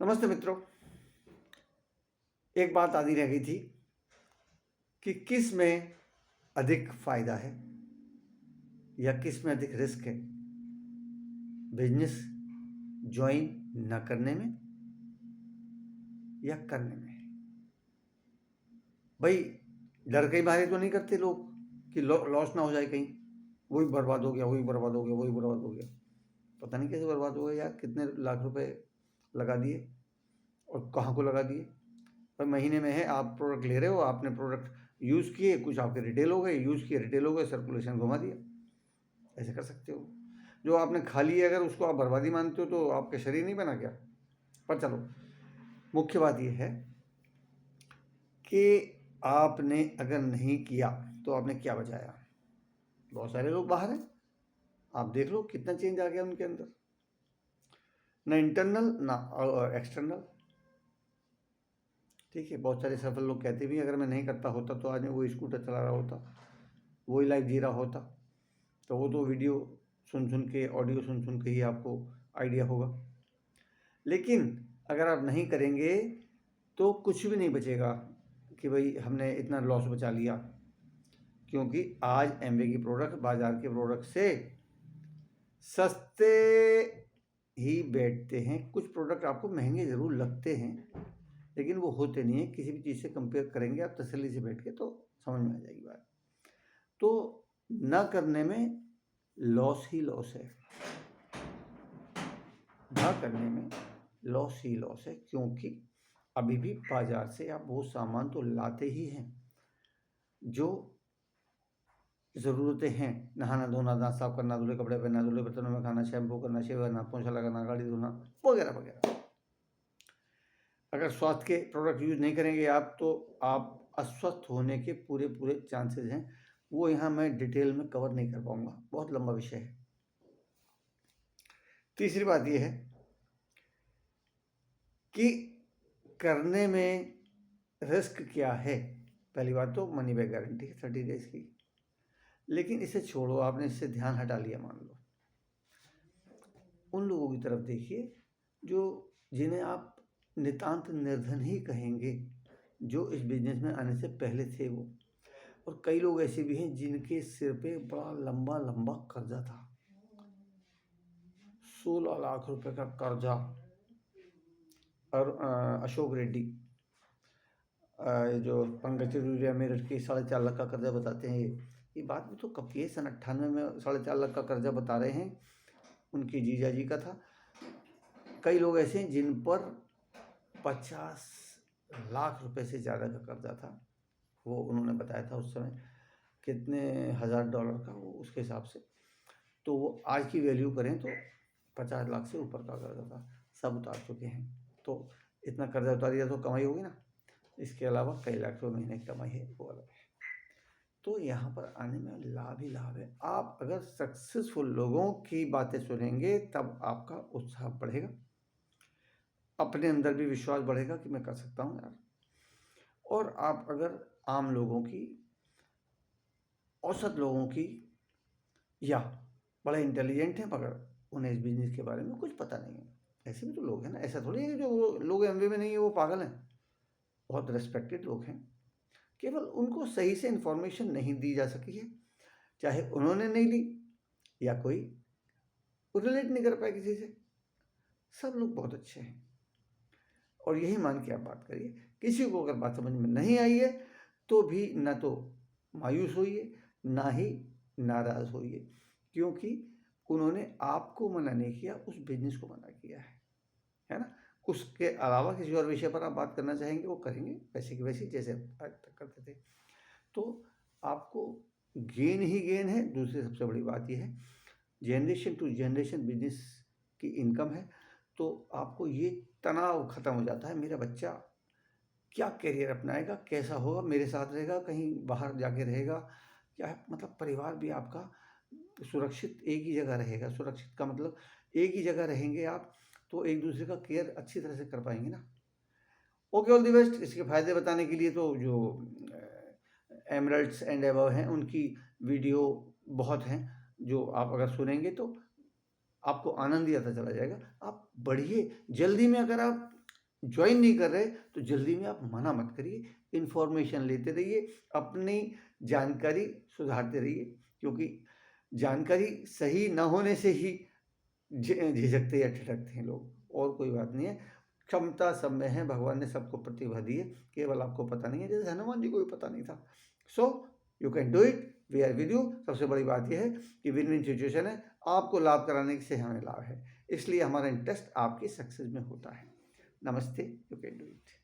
नमस्ते मित्रों। एक बात आधी रह गई थी कि किस में अधिक फायदा है या किस में अधिक रिस्क है, बिजनेस ज्वाइन न करने में या करने में। भाई डर के मारे तो नहीं करते लोग कि लॉस ना हो जाए, कहीं वही बर्बाद हो गया, वही बर्बाद हो गया, वही बर्बाद हो गया। पता नहीं कैसे बर्बाद हो गया यार, कितने लाख रुपए लगा दिए और कहाँ को लगा दिए। पर महीने में है, आप प्रोडक्ट ले रहे हो, आपने प्रोडक्ट यूज़ किए, कुछ आपके रिटेल हो गए, यूज़ किए रिटेल हो गए, सर्कुलेशन घुमा दिया। ऐसे कर सकते हो। जो आपने खा लिया अगर उसको आप बर्बादी मानते हो तो आपका शरीर नहीं बना क्या। पर चलो, मुख्य बात यह है कि आपने अगर नहीं किया तो आपने क्या बचाया। बहुत सारे लोग बाहर हैं, आप देख लो कितना चेंज आ गया उनके अंदर, ना इंटरनल ना एक्सटर्नल। ठीक है, बहुत सारे सफल लोग कहते भी अगर मैं नहीं करता होता तो आज मैं वो स्कूटर चला रहा होता, वही लाइफ जी रहा होता। तो वो तो वीडियो सुन सुन के, ऑडियो सुन सुन के ही आपको आइडिया होगा। लेकिन अगर आप नहीं करेंगे तो कुछ भी नहीं बचेगा कि भाई हमने इतना लॉस बचा लिया। क्योंकि आज एमवे की प्रोडक्ट बाजार के प्रोडक्ट से सस्ते ही बैठते हैं। कुछ प्रोडक्ट आपको महंगे ज़रूर लगते हैं लेकिन वो होते नहीं है। किसी भी चीज़ से कंपेयर करेंगे आप तसल्ली से बैठ के तो समझ में आ जाएगी बात। तो ना करने में लॉस ही लॉस है, ना करने में लॉस ही लॉस है। क्योंकि अभी भी बाजार से आप वो सामान तो लाते ही हैं जो ज़रूरतें हैं, नहाना धोना, दांत साफ करना, धुले कपड़े पहनना, धुले बर्तनों में खाना, शैम्पू करना, शेव करना, पोंछा लगाना, गाड़ी धोना वगैरह वगैरह। अगर स्वास्थ्य के प्रोडक्ट यूज नहीं करेंगे आप तो आप अस्वस्थ होने के पूरे पूरे चांसेस हैं। वो यहाँ मैं डिटेल में कवर नहीं कर पाऊंगा, बहुत लंबा विषय है। तीसरी बात यह है कि करने में रिस्क क्या है। पहली बात तो मनी बैक गारंटी है 30 डेज की, लेकिन इसे छोड़ो, आपने इससे ध्यान हटा लिया मान लो। उन लोगों की तरफ देखिए जो जिन्हें आप नितांत निर्धन ही कहेंगे, जो इस बिजनेस में आने से पहले थे वो। और कई लोग ऐसे भी हैं जिनके सिर पे बड़ा लंबा लंबा कर्जा था, 16 लाख रुपए का कर्जा। और अशोक रेड्डी, जो पंकज चतुर्वेदी मेरठ के 4.5 लाख का कर्जा बताते हैं, ये बात भी तो कब की है, सन 98 में 4.5 लाख का कर्जा बता रहे हैं, उनकी जीजा जी का था। कई लोग ऐसे हैं जिन पर 50 लाख रुपए से ज़्यादा का कर्जा था। वो उन्होंने बताया था उस समय कितने $1000 का, वो उसके हिसाब से तो वो आज की वैल्यू करें तो 50 लाख से ऊपर का कर्जा था। सब उतार चुके हैं, तो इतना कर्जा उतार दिया तो कमाई होगी ना। इसके अलावा कई लाख रुपये महीने की कमाई है, वो अलग है। तो यहाँ पर आने में लाभ ही लाभ है। आप अगर सक्सेसफुल लोगों की बातें सुनेंगे तब आपका उत्साह बढ़ेगा, अपने अंदर भी विश्वास बढ़ेगा कि मैं कर सकता हूँ यार। और आप अगर आम लोगों की, औसत लोगों की, या बड़े इंटेलिजेंट हैं मगर उन्हें इस बिजनेस के बारे में कुछ पता नहीं है, ऐसे भी तो लोग हैं ना। ऐसा थोड़ी है जो लोग एमवे में नहीं है वो पागल हैं। बहुत रिस्पेक्टेड लोग हैं, केवल उनको सही से इन्फॉर्मेशन नहीं दी जा सकी है, चाहे उन्होंने नहीं दी या कोई रिलेट नहीं कर पाया किसी से। सब लोग बहुत अच्छे हैं और यही मान के आप बात करिए। किसी को अगर बात समझ में नहीं आई है तो भी ना तो मायूस होइए ना ही नाराज़ होइए, क्योंकि उन्होंने आपको मना नहीं किया, उस बिजनेस को मना किया है ना। उसके अलावा किसी और विषय पर आप बात करना चाहेंगे वो करेंगे, वैसे की वैसी जैसे आज तक करते थे। तो आपको गेन ही गेन है। दूसरी सबसे बड़ी बात यह है, जनरेशन टू जनरेशन बिजनेस की इनकम है, तो आपको ये तनाव ख़त्म हो जाता है। मेरा बच्चा क्या करियर अपनाएगा, कैसा होगा, मेरे साथ रहेगा, कहीं बाहर जाके रहेगा, क्या मतलब परिवार भी आपका सुरक्षित एक ही जगह रहेगा। सुरक्षित का मतलब एक ही जगह रहेंगे आप तो एक दूसरे का केयर अच्छी तरह से कर पाएंगे ना। Okay, all the best. इसके फ़ायदे बताने के लिए तो जो एमरल्ड्स एंड एबव हैं उनकी वीडियो बहुत हैं, जो आप अगर सुनेंगे तो आपको आनंद ही आता चला जाएगा। आप बढ़िए जल्दी में, अगर आप ज्वाइन नहीं कर रहे तो जल्दी में आप मना मत करिए, इन्फॉर्मेशन लेते रहिए, अपनी जानकारी सुधारते रहिए, क्योंकि जानकारी सही न होने से ही झिझकते या ठिठकते हैं लोग, और कोई बात नहीं है। क्षमता सब में है, भगवान ने सबको प्रतिभा दी है, केवल आपको पता नहीं है, जैसे हनुमान जी को भी पता नहीं था। So you can do it, we are with you. सबसे बड़ी बात यह है कि विन विन सिचुएशन है, आपको लाभ कराने से हमें लाभ है, इसलिए हमारा इंटरेस्ट आपकी सक्सेस में होता है। नमस्ते, यू कैन डू इट।